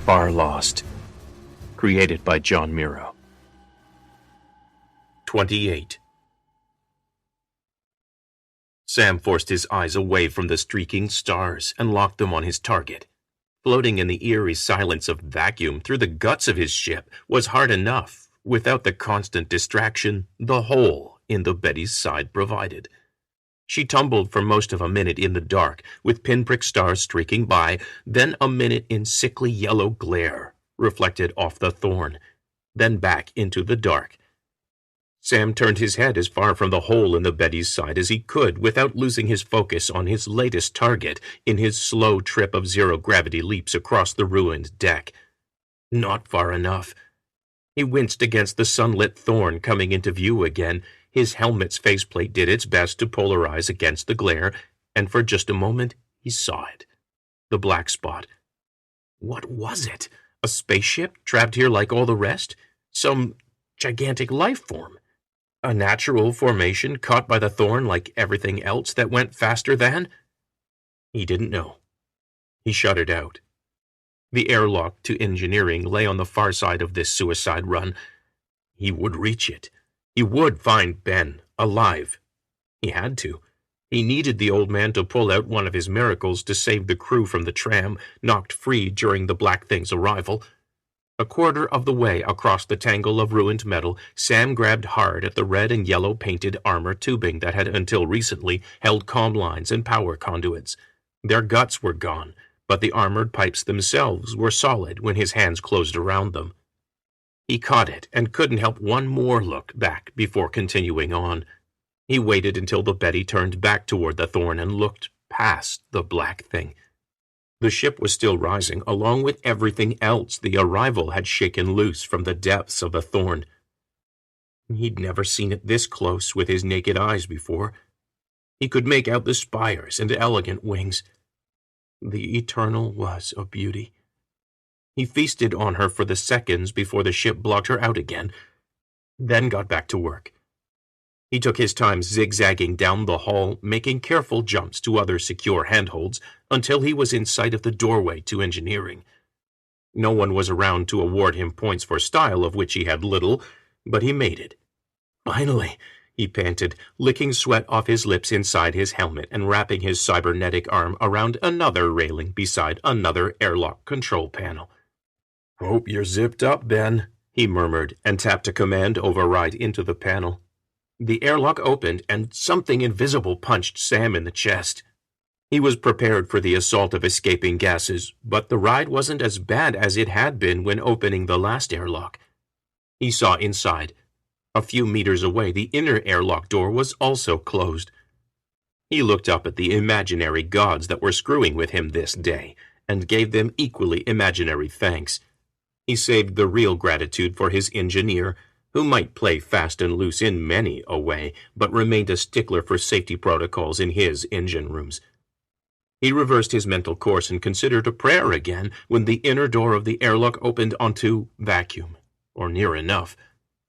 Farlost, created by John Miro. 28. Sam forced his eyes away from the streaking stars and locked them on his target. Floating in the eerie silence of vacuum through the guts of his ship was hard enough, without the constant distraction the hole in the Betty's side provided. She tumbled for most of a minute in the dark, with pinprick stars streaking by, then a minute in sickly yellow glare, reflected off the Thorn, then back into the dark. Sam turned his head as far from the hole in the Betty's side as he could without losing his focus on his latest target in his slow trip of zero-gravity leaps across the ruined deck. Not far enough. He winced against the sunlit Thorn coming into view again. His helmet's faceplate did its best to polarize against the glare, and for just a moment he saw it. The black spot. What was it? A spaceship trapped here like all the rest? Some gigantic life form? A natural formation caught by the Thorn like everything else that went faster than? He didn't know. He shut it out. The airlock to engineering lay on the far side of this suicide run. He would reach it. He would find Ben, alive. He had to. He needed the old man to pull out one of his miracles to save the crew from the tram, knocked free during the Black Thing's arrival. A quarter of the way across the tangle of ruined metal, Sam grabbed hard at the red and yellow painted armor tubing that had until recently held comm lines and power conduits. Their guts were gone, but the armored pipes themselves were solid when his hands closed around them. He caught it and couldn't help one more look back before continuing on. He waited until the Betty turned back toward the Thorn and looked past the Black Thing. The ship was still rising, along with everything else the arrival had shaken loose from the depths of the Thorn. He'd never seen it this close with his naked eyes before. He could make out the spires and elegant wings. The Eternal was a beauty. He feasted on her for the seconds before the ship blocked her out again, then got back to work. He took his time zigzagging down the hall, making careful jumps to other secure handholds, until he was in sight of the doorway to engineering. No one was around to award him points for style, of which he had little, but he made it. Finally, he panted, licking sweat off his lips inside his helmet and wrapping his cybernetic arm around another railing beside another airlock control panel. "Hope you're zipped up, Ben," he murmured, and tapped a command override into the panel. The airlock opened, and something invisible punched Sam in the chest. He was prepared for the assault of escaping gases, but the ride wasn't as bad as it had been when opening the last airlock. He saw inside. A few meters away, the inner airlock door was also closed. He looked up at the imaginary gods that were screwing with him this day, and gave them equally imaginary thanks. He saved the real gratitude for his engineer, who might play fast and loose in many a way, but remained a stickler for safety protocols in his engine rooms. He reversed his mental course and considered a prayer again when the inner door of the airlock opened onto vacuum, or near enough.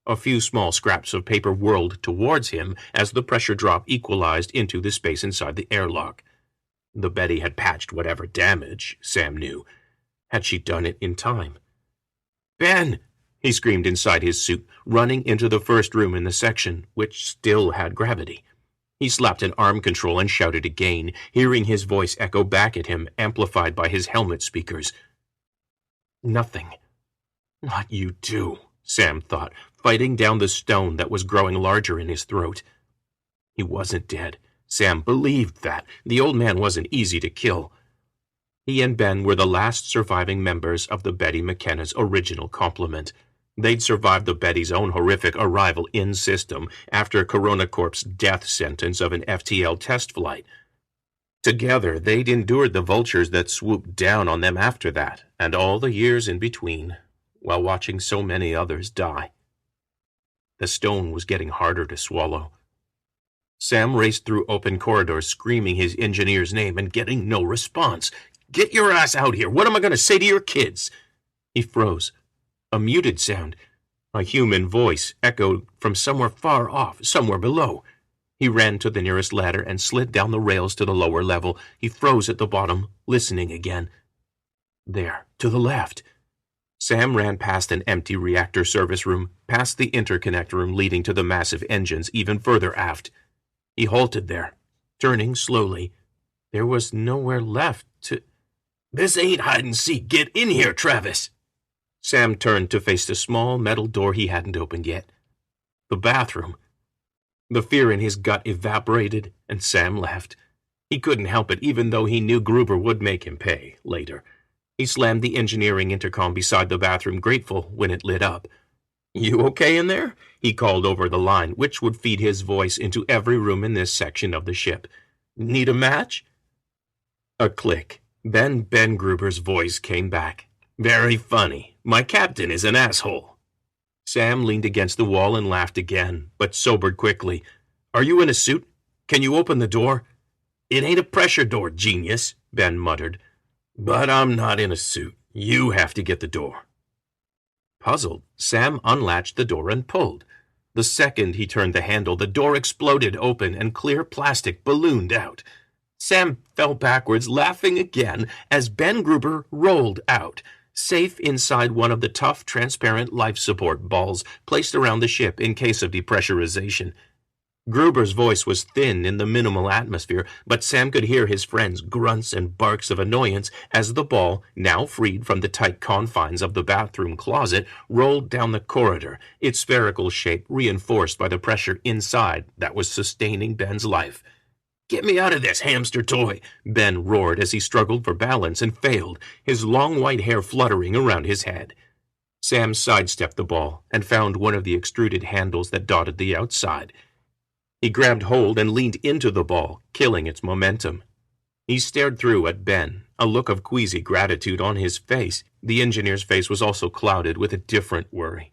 A few small scraps of paper whirled towards him as the pressure drop equalized into the space inside the airlock. The Betty had patched whatever damage, Sam knew. Had she done it in time? "Ben!" he screamed inside his suit, running into the first room in the section, which still had gravity. He slapped an arm control and shouted again, hearing his voice echo back at him, amplified by his helmet speakers. Nothing. Not you too, Sam thought, fighting down the stone that was growing larger in his throat. He wasn't dead. Sam believed that. The old man wasn't easy to kill. He and Ben were the last surviving members of the Betty McKenna's original complement. They'd survived the Betty's own horrific arrival in system after Corona Corp's death sentence of an FTL test flight. Together, they'd endured the vultures that swooped down on them after that, and all the years in between, while watching so many others die. The stone was getting harder to swallow. Sam raced through open corridors, screaming his engineer's name and getting no response. "Get your ass out here! What am I going to say to your kids?" He froze. A muted sound, a human voice, echoed from somewhere far off, somewhere below. He ran to the nearest ladder and slid down the rails to the lower level. He froze at the bottom, listening again. There, to the left. Sam ran past an empty reactor service room, past the interconnect room leading to the massive engines even further aft. He halted there, turning slowly. There was nowhere left to... "This ain't hide and seek. Get in here, Travis!" Sam turned to face the small metal door he hadn't opened yet. The bathroom. The fear in his gut evaporated, and Sam laughed. He couldn't help it, even though he knew Gruber would make him pay later. He slammed the engineering intercom beside the bathroom, grateful when it lit up. "You okay in there?" he called over the line, which would feed his voice into every room in this section of the ship. "Need a match?" A click. Then Ben Gruber's voice came back. "Very funny. My captain is an asshole." Sam leaned against the wall and laughed again, but sobered quickly. "Are you in a suit? Can you open the door?" "It ain't a pressure door, genius," Ben muttered. "But I'm not in a suit. You have to get the door." Puzzled, Sam unlatched the door and pulled. The second he turned the handle, the door exploded open and clear plastic ballooned out. Sam fell backwards, laughing again, as Ben Gruber rolled out, safe inside one of the tough, transparent life support balls placed around the ship in case of depressurization. Gruber's voice was thin in the minimal atmosphere, but Sam could hear his friend's grunts and barks of annoyance as the ball, now freed from the tight confines of the bathroom closet, rolled down the corridor, its spherical shape reinforced by the pressure inside that was sustaining Ben's life. "Get me out of this, hamster toy!" Ben roared as he struggled for balance and failed, his long white hair fluttering around his head. Sam sidestepped the ball and found one of the extruded handles that dotted the outside. He grabbed hold and leaned into the ball, killing its momentum. He stared through at Ben, a look of queasy gratitude on his face. The engineer's face was also clouded with a different worry.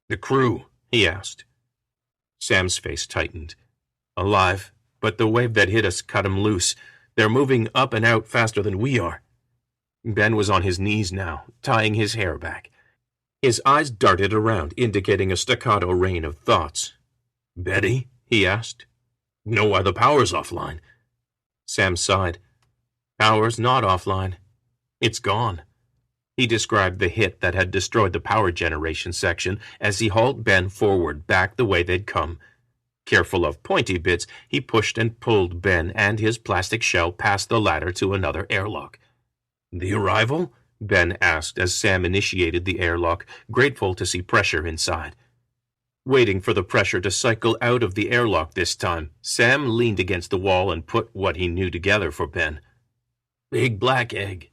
"The crew?" he asked. Sam's face tightened. "Alive, but the wave that hit us cut 'em loose. They're moving up and out faster than we are." Ben was on his knees now, tying his hair back. His eyes darted around, indicating a staccato rain of thoughts. "Betty?" he asked. "Know why the power's offline?" Sam sighed. "Power's not offline. It's gone." He described the hit that had destroyed the power generation section as he hauled Ben forward back the way they'd come. Careful of pointy bits, he pushed and pulled Ben and his plastic shell past the ladder to another airlock. "The arrival?" Ben asked as Sam initiated the airlock, grateful to see pressure inside. Waiting for the pressure to cycle out of the airlock this time, Sam leaned against the wall and put what he knew together for Ben. "Big black egg.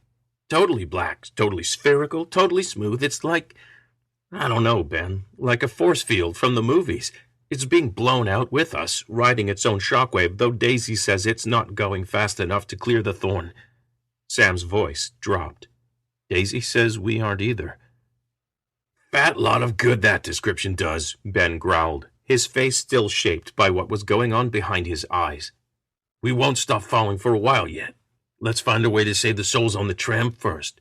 Totally black, totally spherical, totally smooth. It's like, I don't know, Ben, like a force field from the movies. It's being blown out with us, riding its own shockwave, though Daisy says it's not going fast enough to clear the thorn." Sam's voice dropped. "Daisy says we aren't either." "Fat lot of good that description does," Ben growled, his face still shaped by what was going on behind his eyes. "We won't stop falling for a while yet. Let's find a way to save the souls on the tram first."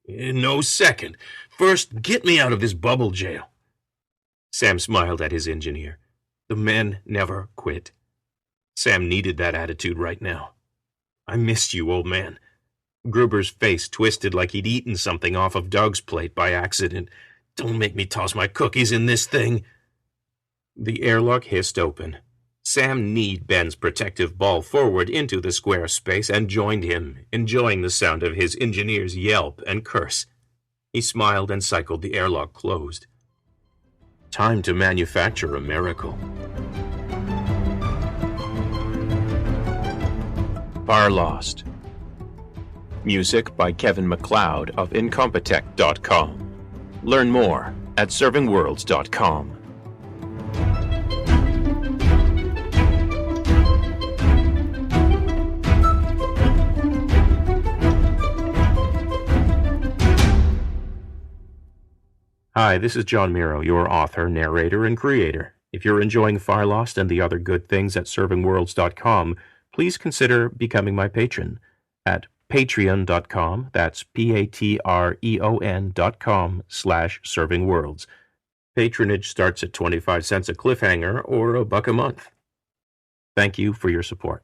"No second. First, get me out of this bubble jail." Sam smiled at his engineer. The men never quit. Sam needed that attitude right now. "I missed you, old man." Gruber's face twisted like he'd eaten something off of Doug's plate by accident. "Don't make me toss my cookies in this thing." The airlock hissed open. Sam kneed Ben's protective ball forward into the square space and joined him, enjoying the sound of his engineer's yelp and curse. He smiled and cycled the airlock closed. Time to manufacture a miracle. Farlost. Music by Kevin MacLeod of Incompetech.com. Learn more at servingworlds.com. Hi, this is John Miro, your author, narrator, and creator. If you're enjoying Farlost and the other good things at servingworlds.com, please consider becoming my patron at patreon.com, that's patreon.com/servingworlds. Patronage starts at 25 cents a cliffhanger or $1 a month. Thank you for your support.